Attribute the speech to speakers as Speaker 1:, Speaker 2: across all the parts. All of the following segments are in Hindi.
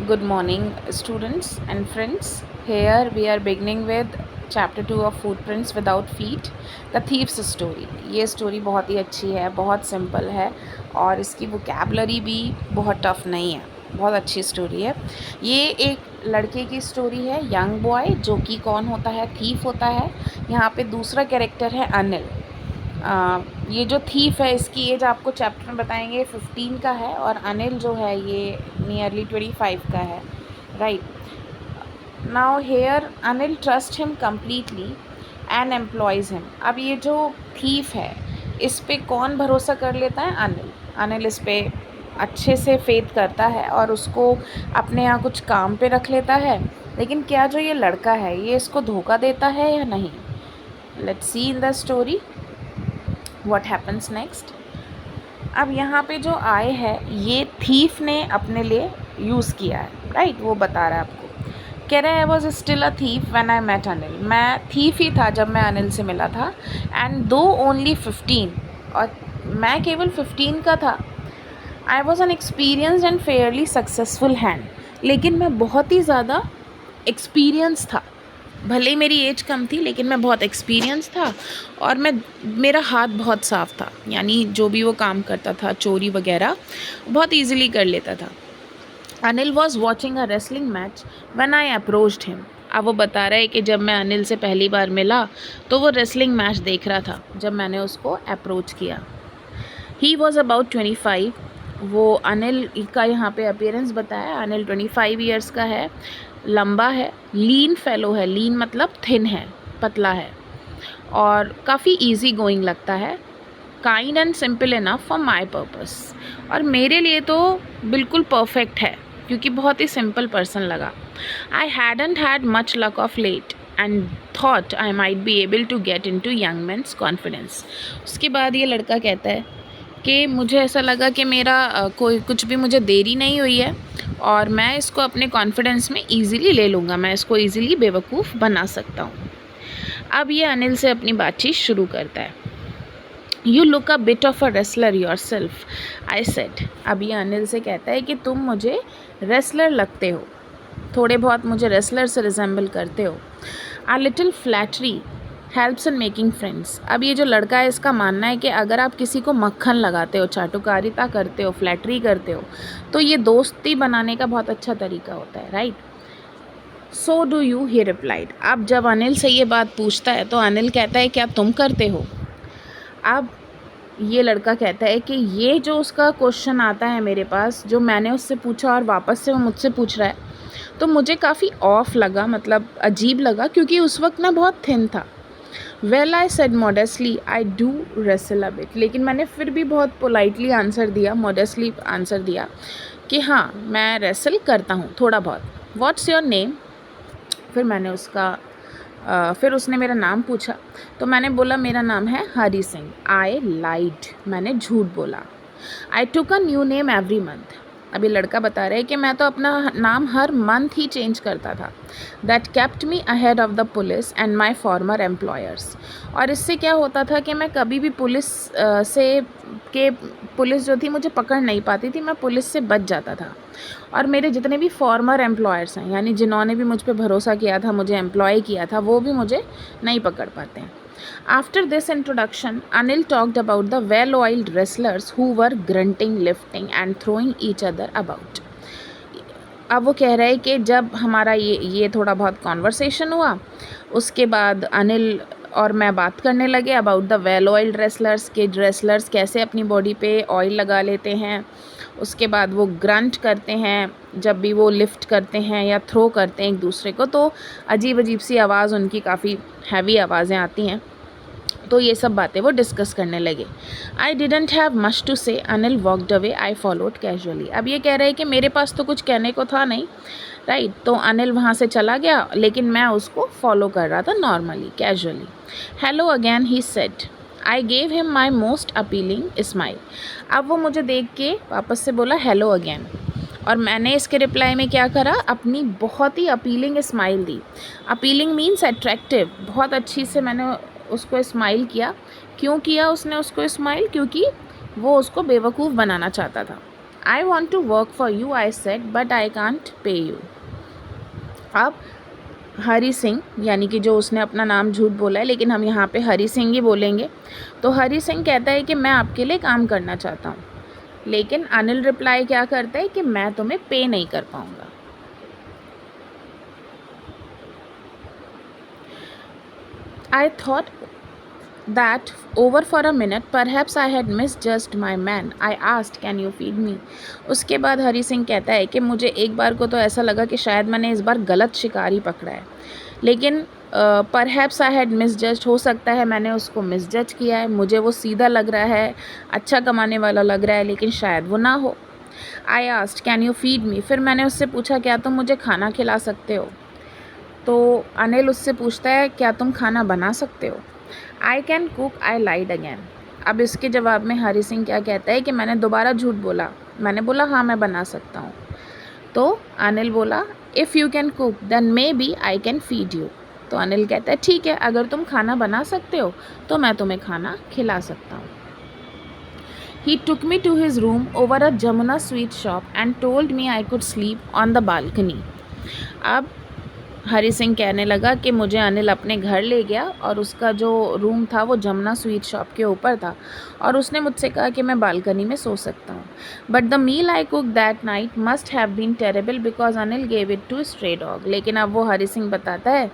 Speaker 1: Good morning, students and friends. Here we are beginning with chapter 2 of Footprints Without Feet, The Thief's Story. ये स्टोरी बहुत ही अच्छी है, बहुत सिंपल है और इसकी वोकैबलरी भी बहुत टफ नहीं है, बहुत अच्छी स्टोरी है। ये एक लड़के की स्टोरी है, यंग बॉय, जो कि कौन होता है, थीफ होता है। यहाँ पे दूसरा कैरेक्टर है अनिल। ये जो थीफ है इसकी एज आपको चैप्टर में बताएंगे 15 का है और अनिल जो है ये नियरली 25 का है, right. Now here Anil trust him completely and employees him. अब ये जो थीफ है इस पे कौन भरोसा कर लेता है? अनिल इस पे अच्छे से फेथ करता है और उसको अपने यहाँ कुछ काम पे रख लेता है। लेकिन क्या जो ये लड़का है ये इसको धोखा देता है या नहीं? Let's see in the story what happens next. अब यहाँ पे जो आए है ये थीफ ने अपने लिए यूज़ किया है, राइट। वो बता रहा है आपको, कह रहा है I was still a thief when I met Anil. मैं थीफ ही था जब मैं अनिल से मिला था। एंड दो ओनली 15, और मैं केवल 15 का था। I was an experienced and Fairlie successful hand. लेकिन मैं बहुत ही ज़्यादा एक्सपीरियंस था, भले ही मेरी एज कम थी लेकिन मैं बहुत एक्सपीरियंस था और मेरा हाथ बहुत साफ़ था, यानी जो भी वो काम करता था, चोरी वगैरह बहुत इजीली कर लेता था। Anil was watching a wrestling match when I approached him. अब वो बता रहा है कि जब मैं अनिल से पहली बार मिला तो वो रेसलिंग मैच देख रहा था जब मैंने उसको अप्रोच किया। He was about 25। वो अनिल का यहाँ पे अपीयरेंस बताया। अनिल 25 ईयर्स का है, लंबा है, लीन फेलो है। लीन मतलब थिन है, पतला है और काफ़ी इजी गोइंग लगता है। Kind and simple enough for my purpose. और मेरे लिए तो बिल्कुल परफेक्ट है क्योंकि बहुत ही सिंपल पर्सन लगा। I hadn't had much luck of late and thought I might be able to get into young man's confidence. उसके बाद ये लड़का कहता है कि मुझे ऐसा लगा कि मेरा कोई कुछ भी मुझे देरी नहीं हुई है और मैं इसको अपने कॉन्फिडेंस में ईज़िली ले लूँगा, मैं इसको ईज़िली बेवकूफ़ बना सकता हूँ। अब ये अनिल से अपनी बातचीत शुरू करता है। You look a bit of a wrestler your self, I said. अब ये अनिल से कहता है कि तुम मुझे रेसलर लगते हो, थोड़े बहुत मुझे रेसलर से रिजेंबल करते हो। आ little flattery helps in making friends. अब ये जो लड़का है इसका मानना है कि अगर आप किसी को मक्खन लगाते हो, चाटुकारिता करते हो, फ्लैटरी करते हो तो ये दोस्ती बनाने का बहुत अच्छा तरीका होता है, right. So do you, he replied. अब जब अनिल से ये बात पूछता है तो अनिल कहता है क्या तुम करते हो? अब ये लड़का कहता है कि ये जो उसका क्वेश्चन आता है मेरे पास, जो मैंने उससे पूछा और वापस से वो मुझसे पूछ रहा है, तो मुझे काफ़ी ऑफ लगा, मतलब अजीब लगा, क्योंकि उस वक्त मैं बहुत थिन था। Well I said modestly I do wrestle a bit. लेकिन मैंने फिर भी बहुत पोलाइटली आंसर दिया, मॉडेस्टली आंसर दिया कि हाँ मैं रेसल करता हूँ थोड़ा बहुत। What's your name? फिर उसने मेरा नाम पूछा तो मैंने बोला मेरा नाम है हरी सिंह। आई लाइड, मैंने झूठ बोला। I took a new name every month. अभी लड़का बता रहा है कि मैं तो अपना नाम हर मंथ ही चेंज करता था। That kept me ahead of the police and my farmer employers. और इससे क्या होता था कि मैं कभी भी पुलिस जो थी मुझे पकड़ नहीं पाती थी, मैं पुलिस से बच जाता था। और मेरे जितने भी फॉर्मर एम्प्लॉयर्स हैं, यानी जिन्होंने भी मुझ पर भरोसा किया था, मुझे एम्प्लॉय किया था, वो भी मुझे नहीं पकड़ पाते हैं। After this introduction, Anil talked about the well-oiled wrestlers who were grunting, lifting and throwing each other about. अब वो कह रहे हैं कि जब हमारा ये थोड़ा बहुत कॉन्वर्सेशन हुआ, उसके बाद अनिल और मैं बात करने लगे about the well oiled wrestlers, के रेसलर्स कैसे अपनी बॉडी पे ऑयल लगा लेते हैं, उसके बाद वो ग्रंट करते हैं जब भी वो लिफ्ट करते हैं या थ्रो करते हैं एक दूसरे को, तो अजीब अजीब सी आवाज़, उनकी काफ़ी हैवी आवाज़ें आती हैं। तो ये सब बातें वो डिस्कस करने लगे। I didn't have much to say, Anil walked away, I followed casually. अब ये कह रहे हैं कि मेरे पास तो कुछ कहने को था नहीं, राइट। तो अनिल वहाँ से चला गया लेकिन मैं उसको फॉलो कर रहा था normally, casually. Hello again, he said. I gave him my most appealing smile. अब वो मुझे देख के वापस से बोला हेलो अगैन, और मैंने इसके रिप्लाई में क्या करा, अपनी बहुत ही अपीलिंग स्माइल दी। अपीलिंग मीन्स अट्रैक्टिव, बहुत अच्छी से मैंने उसको स्माइल किया। क्यों किया उसने उसको स्माइल? क्योंकि वो उसको बेवकूफ़ बनाना चाहता था। I want to work for you I said but I can't pay you. अब हरी सिंह, यानी कि जो उसने अपना नाम झूठ बोला है लेकिन हम यहाँ पे हरी सिंह ही बोलेंगे, तो हरी सिंह कहता है कि मैं आपके लिए काम करना चाहता हूँ, लेकिन अनिल रिप्लाई क्या करता है कि मैं तुम्हें पे नहीं कर पाऊँगा। I thought that over for a minute perhaps I had misjudged my man. I asked, can you feed me? उसके बाद हरी सिंह कहता है कि मुझे एक बार को तो ऐसा लगा कि शायद मैंने इस बार गलत शिकारी पकड़ा है, लेकिन परहैप्स आई हैड मिसजज्ड, हो सकता है मैंने उसको मिसजज किया है, मुझे वो सीधा लग रहा है, अच्छा कमाने वाला लग रहा है, लेकिन शायद वो ना हो। I asked, can you feed me? फिर मैंने उससे पूछा, क्या तुम मुझे खाना खिला सकते हो? तो अनिल उससे पूछता है, क्या तुम खाना बना सकते हो? I can cook, I lied again. अब इसके जवाब में हरी सिंह क्या कहता है कि मैंने दोबारा झूठ बोला, मैंने बोला हाँ मैं बना सकता हूँ। तो अनिल बोला, if you can cook then maybe I can feed you. तो अनिल कहता है ठीक है, अगर तुम खाना बना सकते हो तो मैं तुम्हें खाना खिला सकता हूँ। He took me to his room over a Jamuna sweet shop and told me I could sleep on the balcony. अब हरी सिंह कहने लगा कि मुझे अनिल अपने घर ले गया और उसका जो रूम था वो जमुना स्वीट शॉप के ऊपर था और उसने मुझसे कहा कि मैं बालकनी में सो सकता हूँ। But the meal I cook that night must have been terrible because Anil gave it to stray dog. लेकिन अब वो हरी सिंह बताता है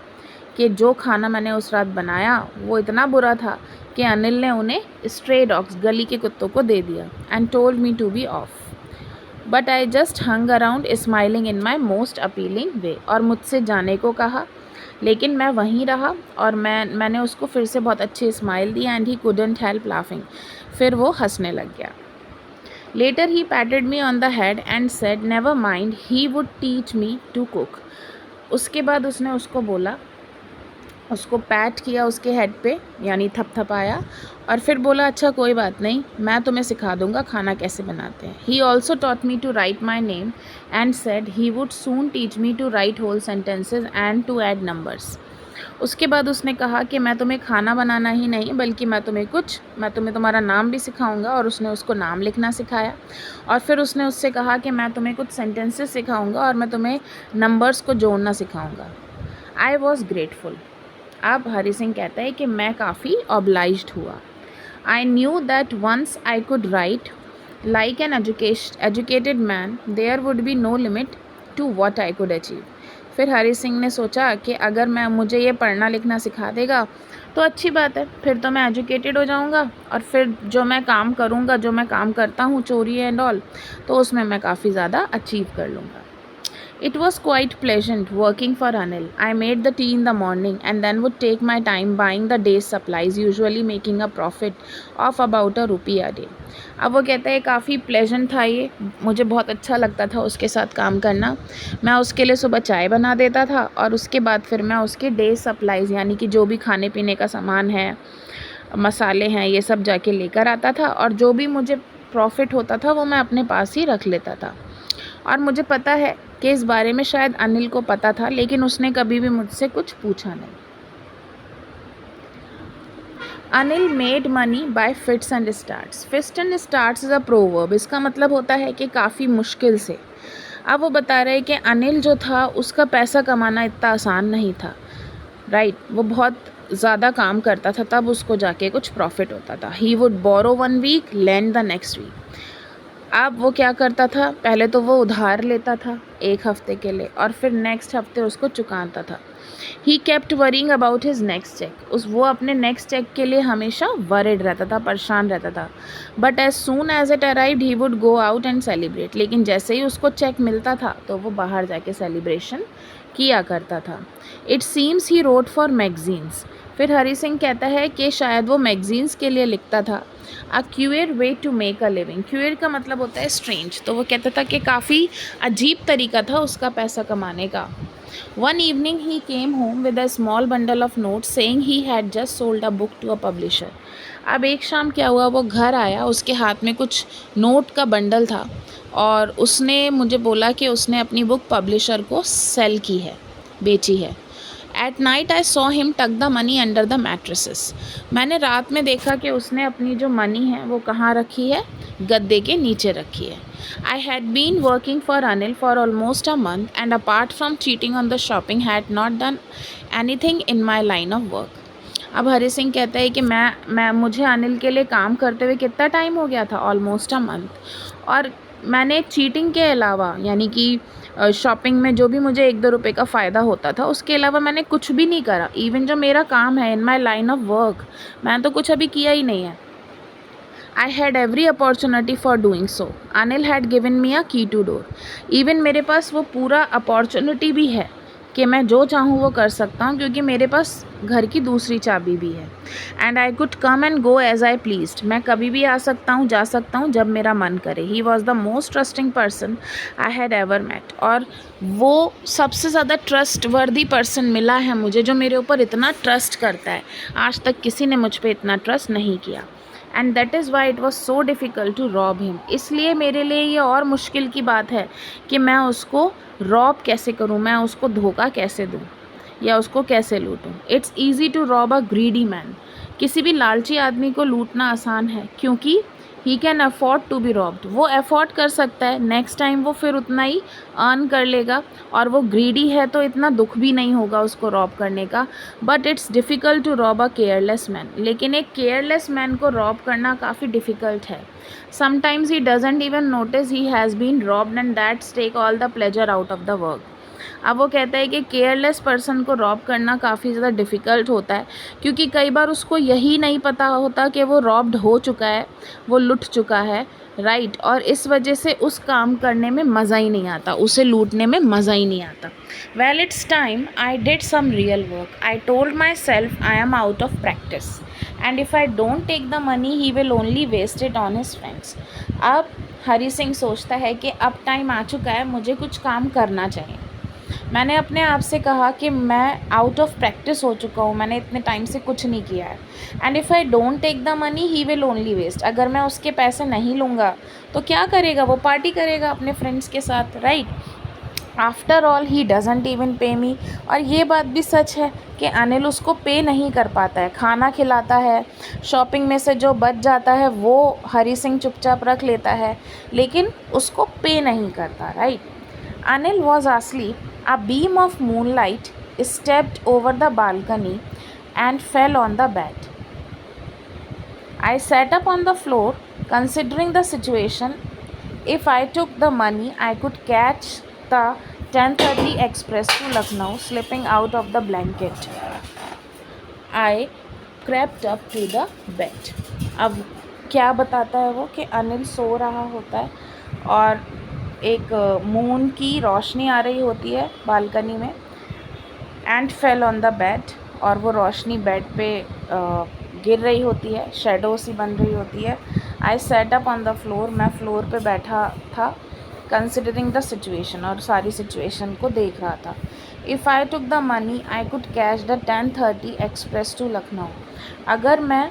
Speaker 1: कि जो खाना मैंने उस रात बनाया वो इतना बुरा था कि अनिल ने उन्हें स्ट्रे डॉग्स, गली के कुत्तों को दे दिया, and told me to be off. But I just hung around smiling in my most appealing way. और मुझसे जाने को कहा, लेकिन मैं वहीं रहा और मैंने उसको फिर से बहुत अच्छी स्माइल दी and he couldn't help laughing. फिर वो हंसने लग गया। Later he patted me on the head and said never mind he would teach me to cook. उसके बाद उसने उसको बोला, उसको पैट किया उसके हेड पे, यानी थपथपाया, और फिर बोला अच्छा कोई बात नहीं, मैं तुम्हें सिखा दूंगा खाना कैसे बनाते हैं। He also taught me to write my name and said he would soon teach me to write whole sentences and to add numbers. उसके बाद उसने कहा कि मैं तुम्हें खाना बनाना ही नहीं बल्कि मैं तुम्हें तुम्हारा नाम भी सिखाऊंगा, और उसने उसको नाम लिखना सिखाया। और फिर उसने उससे कहा कि मैं तुम्हें कुछ सेंटेंसेस सिखाऊंगा और मैं तुम्हें नंबर्स को जोड़ना सिखाऊंगा। I was grateful. अब हरी सिंह कहता है कि मैं काफ़ी ऑब्लाइज्ड हुआ। I knew that once I could write like an educated man there would be no limit to what I could achieve. फिर हरी सिंह ने सोचा कि अगर मुझे ये पढ़ना लिखना सिखा देगा तो अच्छी बात है, फिर तो मैं एजुकेटेड हो जाऊंगा और फिर जो मैं काम करूंगा, जो मैं काम करता हूँ चोरी एंड ऑल, तो उसमें मैं काफ़ी ज़्यादा अचीव कर लूँगा। It was quite pleasant working for Anil. I made the tea in the morning and then would take my time buying the day's supplies, usually making a profit of about ₹1 a day. अब वो कहता है काफ़ी प्लेजेंट था ये, मुझे बहुत अच्छा लगता था उसके साथ काम करना। मैं उसके लिए सुबह चाय बना देता था और उसके बाद फिर मैं उसके डे सप्लाईज़, यानी कि जो भी खाने पीने का सामान है, मसाले हैं, ये सब जाके लेकर आता था, और जो भी मुझे प्रॉफिट होता था वो मैं अपने पास ही रख लेता था। और मुझे पता है कि इस बारे में शायद अनिल को पता था, लेकिन उसने कभी भी मुझसे कुछ पूछा नहीं। Anil made money by fits and starts. Fits and starts is a proverb. इसका मतलब होता है कि काफ़ी मुश्किल से। अब वो बता रहे हैं कि अनिल जो था उसका पैसा कमाना इतना आसान नहीं था, राइट। वो बहुत ज़्यादा काम करता था तब उसको जाके कुछ प्रॉफिट होता था। He would borrow 1 week lend the next week. अब वो क्या करता था, पहले तो वो उधार लेता था 1 हफ्ते के लिए और फिर नेक्स्ट हफ्ते उसको चुकाता था। He kept worrying about his next cheque. वो अपने नेक्स्ट चेक के लिए हमेशा वरिड रहता था, परेशान रहता था। But as soon as it arrived he would go out and celebrate. लेकिन जैसे ही उसको चेक मिलता था तो वो बाहर जाके सेलिब्रेशन किया करता था। It seems he wrote for magazines. फिर हरी सिंह कहता है कि शायद वो मैगजीन्स के लिए लिखता था। A queer way to make a living. Queer का मतलब होता है स्ट्रेंज, तो वो कहता था कि काफ़ी अजीब तरीका था उसका पैसा कमाने का। One evening he came home with a small bundle of notes saying he had just sold a book to a publisher. अब एक शाम क्या हुआ, वो घर आया, उसके हाथ में कुछ नोट का बंडल था और उसने मुझे बोला कि उसने अपनी बुक पब्लिशर को सेल की है, बेची है। At night I saw him tuck the money under the mattresses. मैंने रात में देखा कि उसने अपनी जो मनी है वो कहाँ रखी है, गद्दे के नीचे रखी है। I had been working for Anil for almost a month and apart from cheating on the shopping had not done anything in my line of work. अब हरी सिंह कहता है कि मैं मुझे अनिल के लिए काम करते हुए कितना टाइम हो गया था, ऑलमोस्ट अ मंथ, और मैंने चीटिंग के अलावा यानी कि शॉपिंग में जो भी मुझे 1-2 रुपए का फ़ायदा होता था उसके अलावा मैंने कुछ भी नहीं करा। इवन जो मेरा काम है in my line of work, मैंने तो कुछ अभी किया ही नहीं है। I had every opportunity for doing so. Anil had given me a key to door. Even मेरे पास वो पूरा अपॉर्चुनिटी भी है कि मैं जो चाहूँ वो कर सकता हूँ, क्योंकि मेरे पास घर की दूसरी चाबी भी है। And I could come and go as I pleased. मैं कभी भी आ सकता हूँ, जा सकता हूँ जब मेरा मन करे। He was the most trusting person I had ever met. और वो सबसे ज़्यादा ट्रस्ट वर्दी पर्सन मिला है मुझे, जो मेरे ऊपर इतना ट्रस्ट करता है। आज तक किसी ने मुझ पर इतना ट्रस्ट नहीं किया। And that is why it was so difficult to rob him. इसलिए मेरे लिए ये और मुश्किल की बात है कि मैं उसको रॉब कैसे करूँ, मैं उसको धोखा कैसे दूँ या उसको कैसे लूटूँ। It's easy to rob a greedy man. किसी भी लालची आदमी को लूटना आसान है, क्योंकि he can afford to be robbed. वो अफोर्ड कर सकता है, नेक्स्ट टाइम वो फिर उतना ही अर्न कर लेगा, और वो ग्रीडी है तो इतना दुख भी नहीं होगा उसको रॉब करने का। But it's difficult to rob a careless man. लेकिन एक केयरलेस मैन को रॉब करना काफ़ी डिफ़िकल्ट है। Sometimes he doesn't even notice he has been robbed and that's take all the pleasure out of the work. अब वो कहता है कि केयरलेस पर्सन को रॉब करना काफ़ी ज़्यादा डिफ़िकल्ट होता है, क्योंकि कई बार उसको यही नहीं पता होता कि वो रॉब्ड हो चुका है, वो लुट चुका है, राइट। और इस वजह से उस काम करने में मज़ा ही नहीं आता, उसे लूटने में मज़ा ही नहीं आता। Well it's time I did some real work. I told myself I am out of practice and if I don't take the money he will only waste it on his friends. अब हरी सिंह सोचता है कि अब टाइम आ चुका है, मुझे कुछ काम करना चाहिए। मैंने अपने आप से कहा कि मैं आउट ऑफ प्रैक्टिस हो चुका हूँ, मैंने इतने टाइम से कुछ नहीं किया है। And if I don't take the money he will only waste. अगर मैं उसके पैसे नहीं लूँगा तो क्या करेगा, वो पार्टी करेगा अपने फ्रेंड्स के साथ, right. After all he doesn't even पे मी। और ये बात भी सच है कि अनिल उसको पे नहीं कर पाता है, खाना खिलाता है, शॉपिंग में से जो बच जाता है वो हरी सिंह चुपचाप रख लेता है, लेकिन उसको पे नहीं करता, right. Anil was asleep. A beam of moonlight stepped over the balcony and fell on the bed. I sat up on the floor, considering the situation. If I took the money, I could catch the 10:30 express to Lucknow, slipping out of the blanket. I crept up to the bed. अब क्या बताता है वो कि अनिल सो रहा होता है और एक मून की रोशनी आ रही होती है बालकनी में, and fell on the bed, और वो रोशनी बेड पे गिर रही होती है, शेडो सी बन रही होती है। I sat up on the floor, मैं फ्लोर पे बैठा था, कंसिडरिंग द सिचुएशन, और सारी सिचुएशन को देख रहा था। If I took the money I could catch the 10:30 express to Lucknow. अगर मैं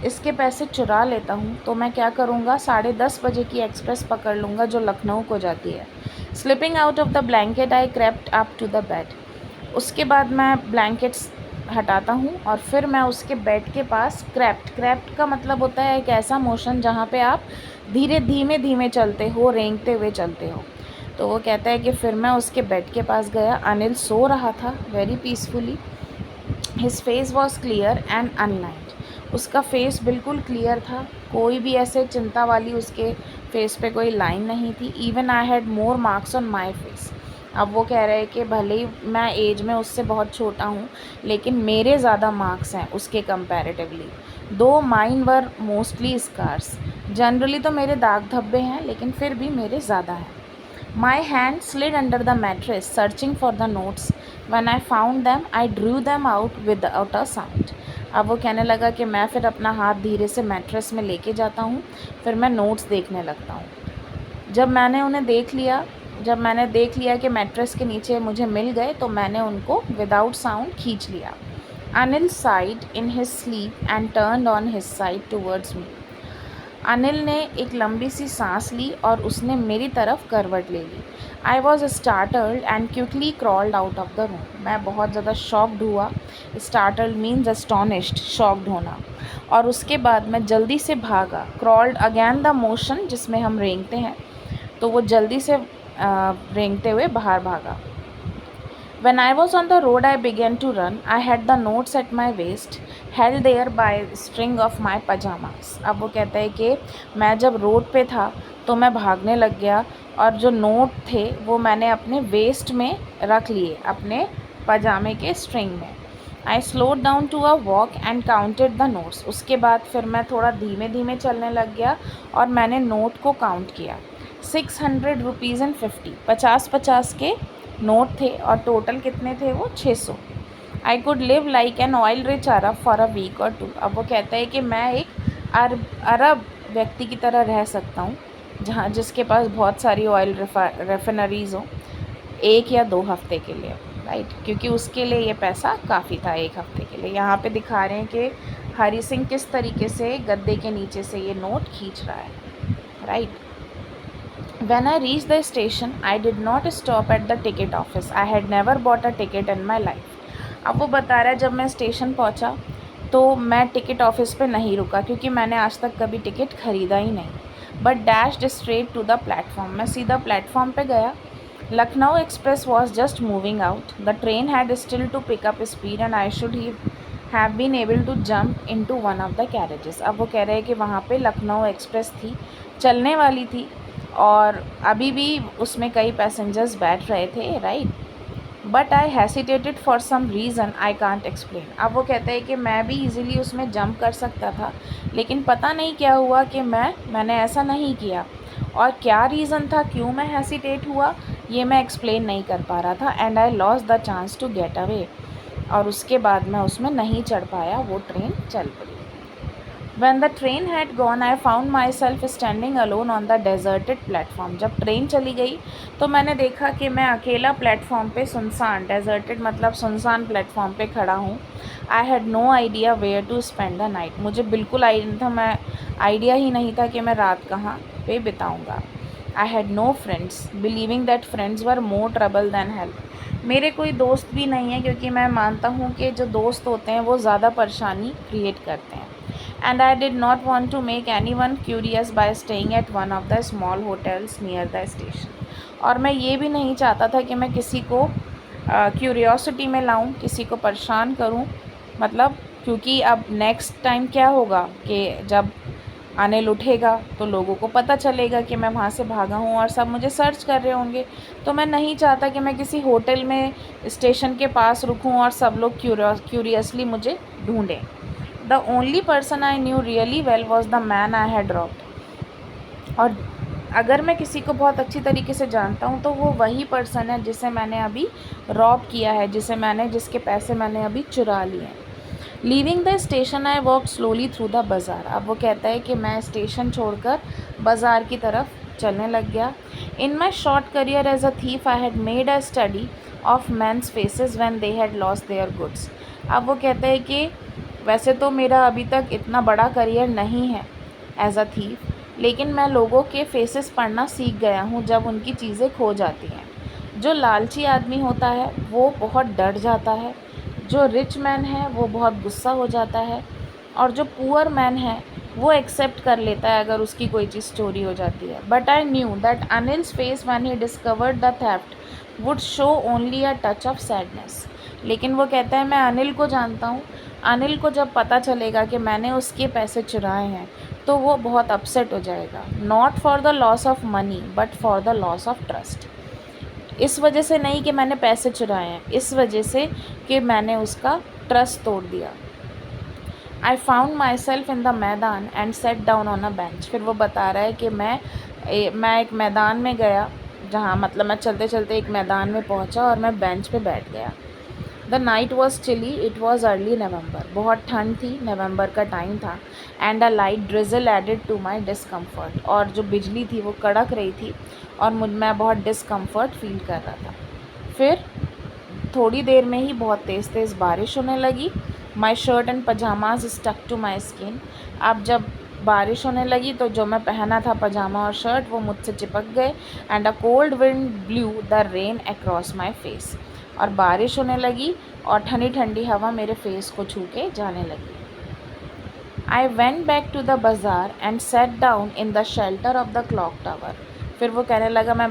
Speaker 1: इसके पैसे चुरा लेता हूँ तो मैं क्या करूँगा, 10:30 बजे की एक्सप्रेस पकड़ लूँगा जो लखनऊ को जाती है। Slipping out of the blanket I crept up to the bed. उसके बाद मैं ब्लैंकेट्स हटाता हूँ और फिर मैं उसके बेड के पास क्रेप्ट का मतलब होता है एक ऐसा मोशन जहाँ पे आप धीमे धीमे चलते हो, रेंगते हुए चलते हो। तो वो कहता है कि फिर मैं उसके बेड के पास गया। अनिल सो रहा था very peacefully. His face was clear and unlined. उसका फेस बिल्कुल क्लियर था, कोई भी ऐसे चिंता वाली उसके फेस पे कोई लाइन नहीं थी। Even I had more marks on my face. अब वो कह रहे हैं कि भले ही मैं एज में उससे बहुत छोटा हूँ, लेकिन मेरे ज़्यादा मार्क्स हैं उसके comparatively. Though mine were mostly scars. Generally तो मेरे दाग धब्बे हैं, लेकिन फिर भी मेरे ज़्यादा हैं। My hand slid under the mattress searching for the notes. When I found them, I drew them out without a sound. अब वो कहने लगा कि मैं फिर अपना हाथ धीरे से मैट्रेस में लेके जाता हूँ, फिर मैं नोट्स देखने लगता हूँ। जब मैंने देख लिया कि मैट्रेस के नीचे मुझे मिल गए, तो मैंने उनको विदाउट साउंड खींच लिया। Anil sighed in his sleep and turned on his side towards me. Anil ने एक लंबी सी सांस ली और उसने मेरी तरफ करवट ले ली। I was startled and quickly crawled out of the room. मैं बहुत ज़्यादा शॉक्ड हुआ। स्टार्टल्ड मीन्स एस्टोनिश्ड, शॉक्ड होना। और उसके बाद मैं जल्दी से भागा। क्रॉल्ड अगैन द मोशन जिसमें हम रेंगते हैं, तो वो जल्दी से रेंगते हुए बाहर भागा। When I was on the road, I began to run. I had the notes at my waist, held there by string of my pajamas. अब वो कहता है कि मैं जब रोड पे था तो मैं भागने लग गया और जो नोट थे वो मैंने अपने वेस्ट में रख लिए, अपने पजामे के स्ट्रिंग में। I slowed down to a walk and counted the notes. उसके बाद फिर मैं थोड़ा धीमे धीमे चलने लग गया और मैंने नोट को काउंट किया। 600 रुपीज़ एंड 50, 50 के नोट थे और टोटल कितने थे वो 600। I could live like an oil rich Arab for a week or 2। अब वो कहता है कि मैं एक अरब व्यक्ति की तरह रह सकता हूँ, जहाँ जिसके पास बहुत सारी ऑयल रेफिनरीज़ हो, 1 या 2 हफ्ते के लिए, राइट। क्योंकि उसके लिए ये पैसा काफ़ी था 1 हफ्ते के लिए। यहाँ पे दिखा रहे हैं कि हरी सिंह किस तरीके से गद्दे के नीचे से ये नोट खींच रहा है, right. When I reached the station, I did not stop at the ticket office. I had never bought a ticket in my life. अब वो बता रहा है जब मैं स्टेशन पहुंचा तो मैं टिकट ऑफिस पे नहीं रुका क्योंकि मैंने आज तक कभी टिकट ख़रीदा ही नहीं। But dashed straight to the platform, मैं सीधा प्लेटफॉर्म पे गया। Lucknow express was just moving out. The train had still to pick up speed and I should have been able to jump into one of the carriages. अब वो कह रहे हैं कि वहाँ पे लखनऊ एक्सप्रेस थी, चलने वाली थी और अभी भी उसमें कई पैसेंजर्स बैठ रहे थे, right. But I hesitated for some reason I can't explain. अब वो कहते हैं कि मैं भी इजीली उसमें जंप कर सकता था, लेकिन पता नहीं क्या हुआ कि मैंने ऐसा नहीं किया, और क्या रीज़न था क्यों मैं हेसिटेट हुआ ये मैं एक्सप्लेन नहीं कर पा रहा था। And I lost the chance to get away, और उसके बाद मैं उसमें नहीं चढ़ पाया, वो ट्रेन चल पड़ी। When the train had gone, I found myself standing alone on the deserted platform. जब ट्रेन चली गई तो मैंने देखा कि मैं अकेला प्लेटफॉर्म पे, सुनसान, डेजर्टेड मतलब सुनसान प्लेटफॉर्म पे खड़ा हूँ। I had no idea where to spend the night. मुझे बिल्कुल आइडिया ही नहीं था कि मैं रात कहाँ पे बिताऊँगा। I had no friends, believing that friends were more trouble than help. मेरे कोई दोस्त भी नहीं है क्योंकि मैं मानता हूँ कि जो दोस्त होते हैं वो ज़्यादा परेशानी क्रिएट करते हैं। And I did not want to make anyone curious by staying at one of the small hotels near the station. और मैं ये भी नहीं चाहता था कि मैं किसी को क्यूरियोसिटी में लाऊं, किसी को परेशान करूं, मतलब क्योंकि अब नेक्स्ट टाइम क्या होगा कि जब अनिल उठेगा तो लोगों को पता चलेगा कि मैं वहाँ से भागा हूँ और सब मुझे सर्च कर रहे होंगे। तो मैं नहीं चाहता कि मैं किसी होटल में स्टेशन के पास रुकूँ और सब लोग क्यूरियसली मुझे ढूंढें। The only person I knew really well was the man I had robbed. और अगर मैं किसी को बहुत अच्छी तरीके से जानता हूँ तो वो वही पर्सन है जिसे मैंने अभी रॉब किया है, जिसके पैसे मैंने अभी चुरा लिए हैं। Leaving the station I walk slowly through the बाज़ार। अब वो कहता है कि मैं स्टेशन छोड़कर बाज़ार की तरफ चलने लग गया। In my short career as a thief I had made a study of man's faces when they had lost their goods. अब वो कहता है कि वैसे तो मेरा अभी तक इतना बड़ा करियर नहीं है एज अ थीफ, लेकिन मैं लोगों के फेसेस पढ़ना सीख गया हूँ जब उनकी चीज़ें खो जाती हैं। जो लालची आदमी होता है वो बहुत डर जाता है, जो रिच मैन है वो बहुत गुस्सा हो जाता है, और जो पुअर मैन है वो एक्सेप्ट कर लेता है अगर उसकी कोई चीज़ चोरी हो जाती है। But I knew that Anil's face when he discovered the theft would show only a touch of sadness. लेकिन वो कहता है मैं अनिल को जानता हूँ, अनिल को जब पता चलेगा कि मैंने उसके पैसे चुराए हैं तो वो बहुत अपसेट हो जाएगा। Not for the loss of money but for the loss of trust. इस वजह से नहीं कि मैंने पैसे चुराए हैं, इस वजह से कि मैंने उसका ट्रस्ट तोड़ दिया। I found myself in the maidan and sat down on a bench. फिर वो बता रहा है कि मैं एक मैदान में गया, जहाँ मतलब मैं चलते चलते एक मैदान में पहुँचा और मैं बेंच पे बैठ गया। The night was chilly, it was early November. बहुत ठंड थी, नवंबर का टाइम था। And a light drizzle added to my discomfort. और जो बिजली थी वो कड़क रही थी और मैं बहुत डिस्कम्फर्ट फील कर रहा था। फिर थोड़ी देर में ही बहुत तेज़ तेज़ बारिश होने लगी। My shirt and pyjamas stuck to my skin. अब जब बारिश होने लगी तो जो मैं पहना था पजामा और शर्ट वो मुझसे चिपक गए and a cold wind blue the rain across my face. और बारिश होने लगी और ठंडी ठंडी हवा मेरे फेस को छू के जाने लगी। I went back to the bazaar and sat down in the shelter of the clock tower. फिर वो कहने लगा मैं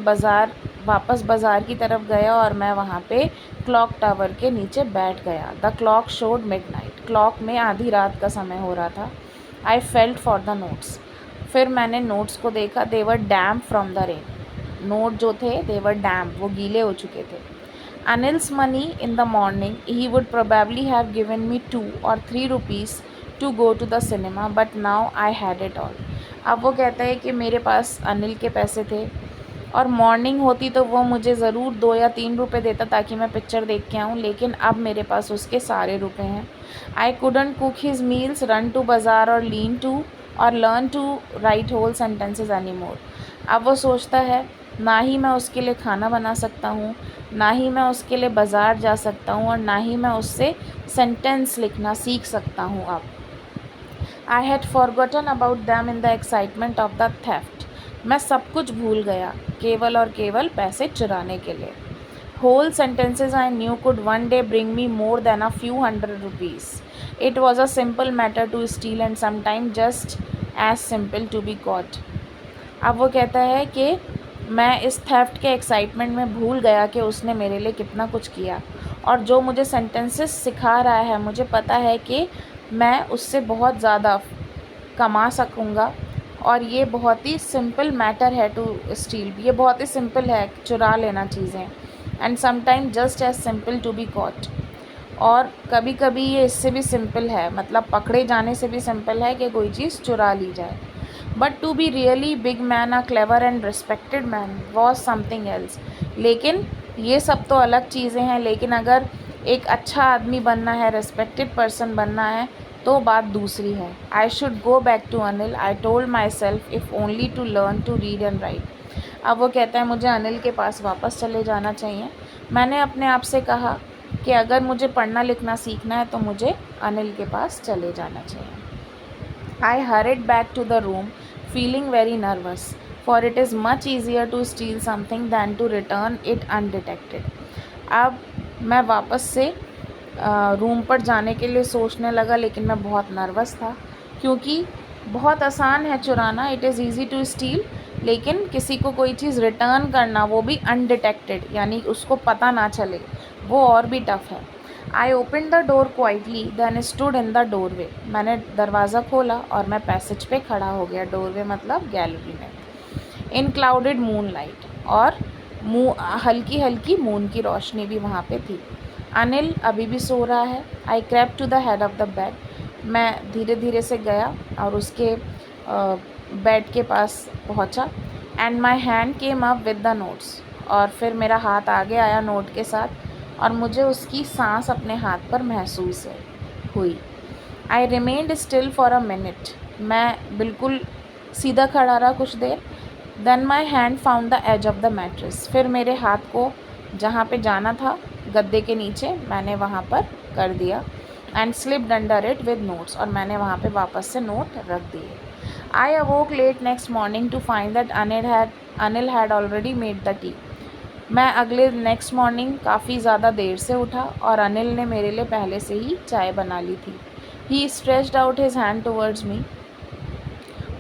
Speaker 1: वापस बाज़ार की तरफ गया और मैं वहाँ पे क्लॉक टावर के नीचे बैठ गया। The clock showed midnight. Clock में आधी रात का समय हो रहा था। I felt for the notes. फिर मैंने नोट्स को देखा। दे वर डैम्प फ्रॉम द रेन। नोट जो थे दे वर डैम्प, वो गीले हो चुके थे। Anil's money in the morning, he would probably have given me 2 or 3 rupees to go to the cinema, but now I had it all. अब वो कहता है कि मेरे पास अनिल के पैसे थे और मॉर्निंग होती तो वो मुझे ज़रूर 2 या 3 रुपए देता ताकि मैं पिक्चर देख के आऊँ, लेकिन अब मेरे पास उसके सारे रुपए हैं। आई couldn't cook his meals, run to बाज़ार और learn to write whole sentences anymore. अब वो सोचता है ना ही मैं उसके लिए खाना बना सकता हूँ, ना ही मैं उसके लिए बाज़ार जा सकता हूँ और ना ही मैं उससे सेंटेंस लिखना सीख सकता हूँ अब। I had forgotten about them in the excitement of the theft. मैं सब कुछ भूल गया केवल और केवल पैसे चुराने के लिए। Whole sentences I knew could one day bring me more than a few hundred rupees. It was a simple matter to steal and sometimes just as simple to be caught. अब वो कहता है कि मैं इस थेफ्ट के एक्साइटमेंट में भूल गया कि उसने मेरे लिए कितना कुछ किया और जो मुझे सेंटेंसेस सिखा रहा है मुझे पता है कि मैं उससे बहुत ज़्यादा कमा सकूँगा और ये बहुत ही सिंपल मैटर है टू स्टील। ये बहुत ही सिंपल है चुरा लेना चीज़ें। And sometime just as simple to be caught. और कभी कभी ये इससे भी सिंपल है, मतलब पकड़े जाने से भी सिंपल है कि कोई चीज़ चुरा ली जाए। But to be really big man, a clever and respected man was something else. लेकिन ये सब तो अलग चीज़ें हैं, लेकिन अगर एक अच्छा आदमी बनना है, रिस्पेक्टेड पर्सन बनना है तो बात दूसरी है। I should go back to Anil, I told myself, if only to learn to read and write. अब वो कहता है मुझे अनिल के पास वापस चले जाना चाहिए। मैंने अपने आप से कहा कि अगर मुझे पढ़ना लिखना सीखना है तो मुझे अनिल के पास चले जाना चाहिए। I hurried back to the room feeling very nervous, for it is much easier to steal something than to return it undetected. अब मैं वापस से रूम पर जाने के लिए सोचने लगा, लेकिन मैं बहुत नर्वस था क्योंकि बहुत आसान है चुराना, it is easy to steal, लेकिन किसी को कोई चीज़ रिटर्न करना वो भी अनडिटेक्टेड, यानी उसको पता ना चले, वो और भी टफ़ है। I open the door quietly then stood in the doorway. मैंने दरवाज़ा खोला और मैं पैसेज पे खड़ा हो गया। डोरवे मतलब गैलरी में। इन क्लाउडेड मून लाइट, और हल्की हल्की मून की रोशनी भी वहाँ पे थी। अनिल अभी भी सो रहा है। I crept to the head of the bed. मैं धीरे धीरे से गया और उसके बेड के पास पहुँचा। And my hand came up with the notes, और फिर मेरा हाथ आगे आया नोट के साथ और मुझे उसकी सांस अपने हाथ पर महसूस हुई। I remained still for a minute. मैं बिल्कुल सीधा खड़ा रहा कुछ देर। Then my hand found the edge of the mattress. फिर मेरे हाथ को जहाँ पे जाना था गद्दे के नीचे मैंने वहाँ पर कर दिया। And slipped under it with notes, और मैंने वहाँ पे वापस से नोट रख दिए। I awoke late next morning to find that Anil had already made the tea. मैं अगले नेक्स्ट मॉर्निंग काफ़ी ज़्यादा देर से उठा और अनिल ने मेरे लिए पहले से ही चाय बना ली थी। He stretched out his hand towards me.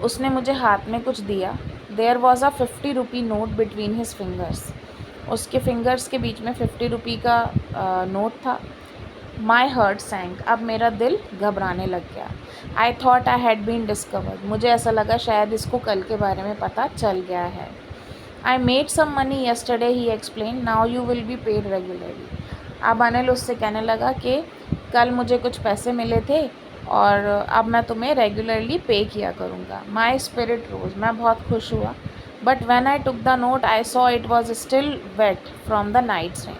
Speaker 1: उसने मुझे हाथ में कुछ दिया। There was a 50 rupee note between his fingers. उसके फिंगर्स के बीच में 50 रुपी का नोट था। My heart sank. अब मेरा दिल घबराने लग गया। I thought I had been discovered. मुझे ऐसा लगा शायद इसको कल के बारे में पता चल गया है। I made some money yesterday, he explain, now you will be paid regularly. अब अनिल उससे कहने लगा कि कल मुझे कुछ पैसे मिले थे और अब मैं तुम्हें रेगुलरली पे किया करूँगा। My spirit rose. मैं बहुत खुश हुआ। But when I took the note I saw it was still wet from the night's rain.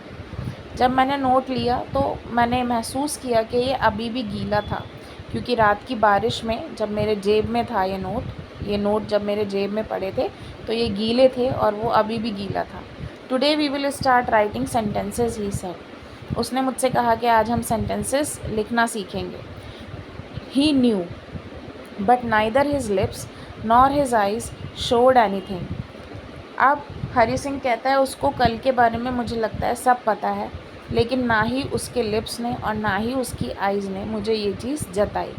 Speaker 1: जब मैंने नोट लिया तो मैंने महसूस किया कि ये अभी भी गीला था, क्योंकि रात की बारिश में जब मेरे जेब में था ये नोट जब मेरे जेब में पड़े थे तो ये गीले थे और वो अभी भी गीला था। Today we will start writing sentences, he said. उसने मुझसे कहा कि आज हम सेंटेंसेस लिखना सीखेंगे। He knew but neither his lips nor his eyes showed anything. अब हरी सिंह कहता है उसको कल के बारे में मुझे लगता है सब पता है, लेकिन ना ही उसके लिप्स ने और ना ही उसकी आइज़ ने मुझे ये चीज़ जताई.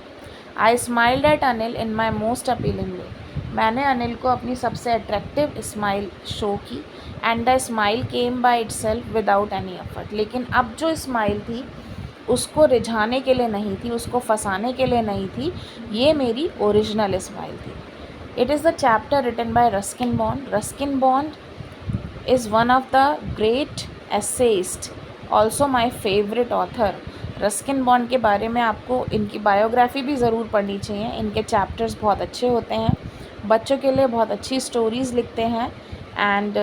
Speaker 1: I smiled at Anil in my most appealing way. मैंने अनिल को अपनी सबसे अट्रैक्टिव स्माइल शो की. And the smile came by itself without any effort. लेकिन अब जो स्माइल थी उसको रिझाने के लिए नहीं थी, उसको फंसाने के लिए नहीं थी, ये मेरी ओरिजिनल स्माइल थी. It is the chapter written by Ruskin Bond. Ruskin Bond is one of the great essayists, also my favorite author. Ruskin bond के बारे में आपको इनकी बायोग्राफी भी ज़रूर पढ़नी चाहिए. इनके चैप्टर्स बहुत अच्छे होते हैं, बच्चों के लिए बहुत अच्छी स्टोरीज़ लिखते हैं. And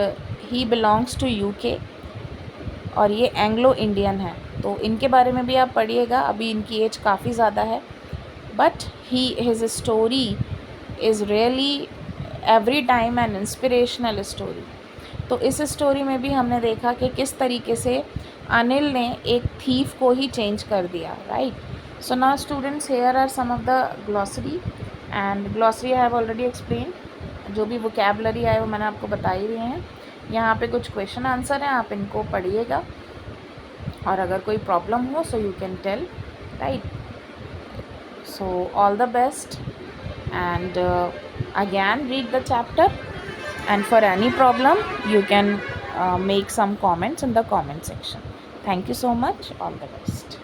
Speaker 1: he belongs to UK और ये एंग्लो इंडियन है, तो इनके बारे में भी आप पढ़िएगा. अभी इनकी एज काफ़ी ज़्यादा है, but his story is really every time N inspirational story. तो इस स्टोरी में भी हमने देखा कि किस तरीके से अनिल ने एक थीफ को ही चेंज कर दिया, right. So now students, here are some of the glossary, and glossary I have already explain. जो भी वोकैबुलरी है वो मैंने आपको बता ही दिए हैं. यहाँ पे कुछ क्वेश्चन आंसर हैं, आप इनको पढ़िएगा, और अगर कोई प्रॉब्लम हो so you can tell, right. So all the best, and again read the chapter, and for any problem you can make some comments in the comment section. Thank you so much. All the best.